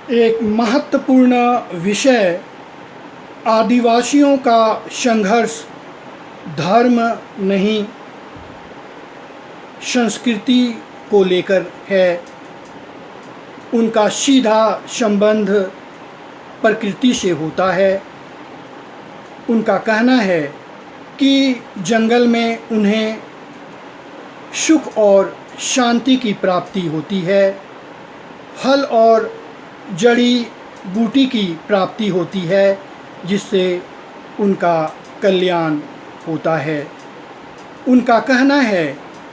एक महत्वपूर्ण विषय आदिवासियों का संघर्ष धर्म नहीं संस्कृति को लेकर है। उनका सीधा संबंध प्रकृति से होता है। उनका कहना है कि जंगल में उन्हें सुख और शांति की प्राप्ति होती है, फल और जड़ी बूटी की प्राप्ति होती है, जिससे उनका कल्याण होता है। उनका कहना है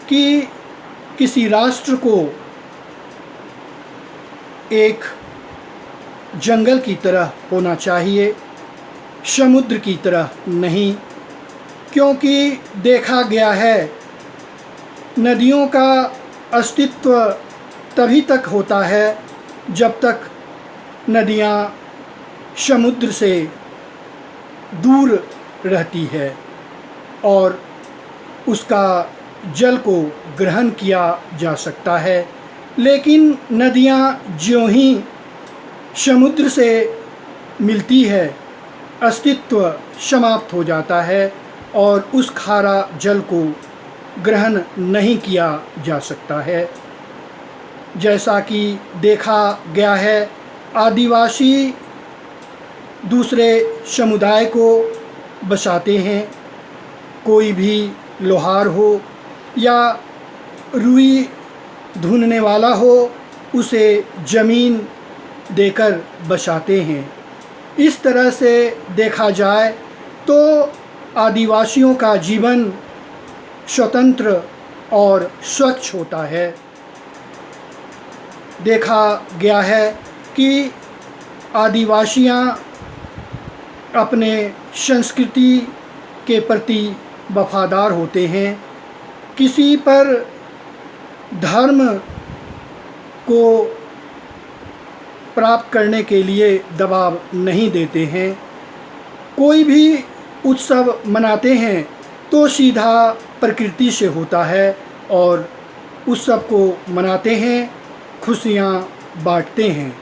कि किसी राष्ट्र को एक जंगल की तरह होना चाहिए, समुद्र की तरह नहीं, क्योंकि देखा गया है नदियों का अस्तित्व तभी तक होता है जब तक नदियाँ समुद्र से दूर रहती है और उसका जल को ग्रहण किया जा सकता है। लेकिन नदियाँ ज्यों ही समुद्र से मिलती है, अस्तित्व समाप्त हो जाता है और उस खारा जल को ग्रहण नहीं किया जा सकता है। जैसा कि देखा गया है, आदिवासी दूसरे समुदाय को बसाते हैं। कोई भी लोहार हो या रुई धुनने वाला हो, उसे ज़मीन देकर बसाते हैं। इस तरह से देखा जाए तो आदिवासियों का जीवन स्वतंत्र और स्वच्छ होता है। देखा गया है कि आदिवासियाँ अपने संस्कृति के प्रति वफादार होते हैं। किसी पर धर्म को प्राप्त करने के लिए दबाव नहीं देते हैं। कोई भी उत्सव मनाते हैं तो सीधा प्रकृति से होता है और उत्सव को मनाते हैं, खुशियाँ बांटते हैं।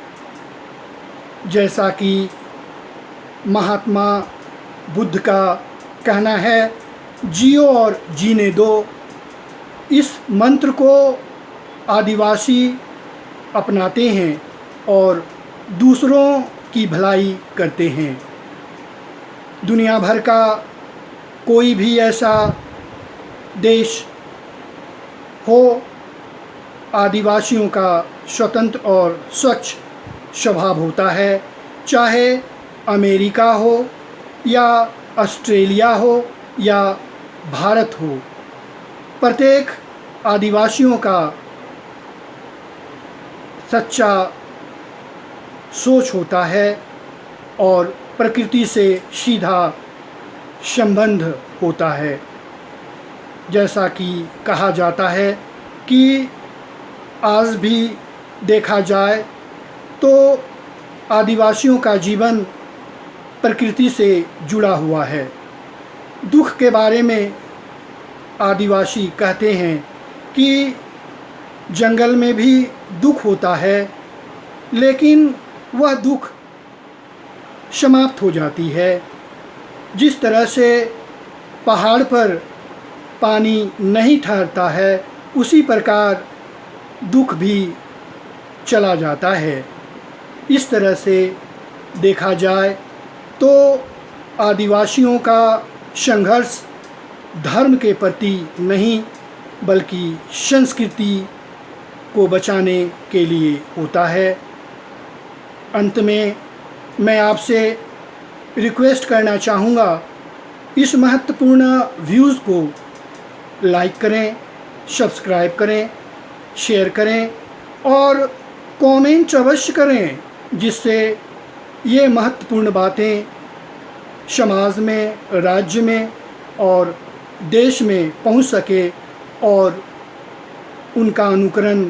जैसा कि महात्मा बुद्ध का कहना है, जियो और जीने दो। इस मंत्र को आदिवासी अपनाते हैं और दूसरों की भलाई करते हैं। दुनिया भर का कोई भी ऐसा देश हो, आदिवासियों का स्वतंत्र और स्वच्छ स्वभाव होता है। चाहे अमेरिका हो या ऑस्ट्रेलिया हो या भारत हो, प्रत्येक आदिवासियों का सच्चा सोच होता है और प्रकृति से सीधा संबंध होता है। जैसा कि कहा जाता है कि आज भी देखा जाए तो आदिवासियों का जीवन प्रकृति से जुड़ा हुआ है। दुख के बारे में आदिवासी कहते हैं कि जंगल में भी दुख होता है, लेकिन वह दुख समाप्त हो जाती है। जिस तरह से पहाड़ पर पानी नहीं ठहरता है, उसी प्रकार दुख भी चला जाता है। इस तरह से देखा जाए तो आदिवासियों का संघर्ष धर्म के प्रति नहीं, बल्कि संस्कृति को बचाने के लिए होता है। अंत में मैं आपसे रिक्वेस्ट करना चाहूँगा, इस महत्वपूर्ण व्यूज़ को लाइक करें, सब्सक्राइब करें, शेयर करें और कमेंट अवश्य करें, जिससे ये महत्वपूर्ण बातें समाज में, राज्य में और देश में पहुंच सके और उनका अनुकरण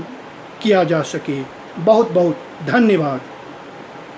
किया जा सके। बहुत बहुत धन्यवाद।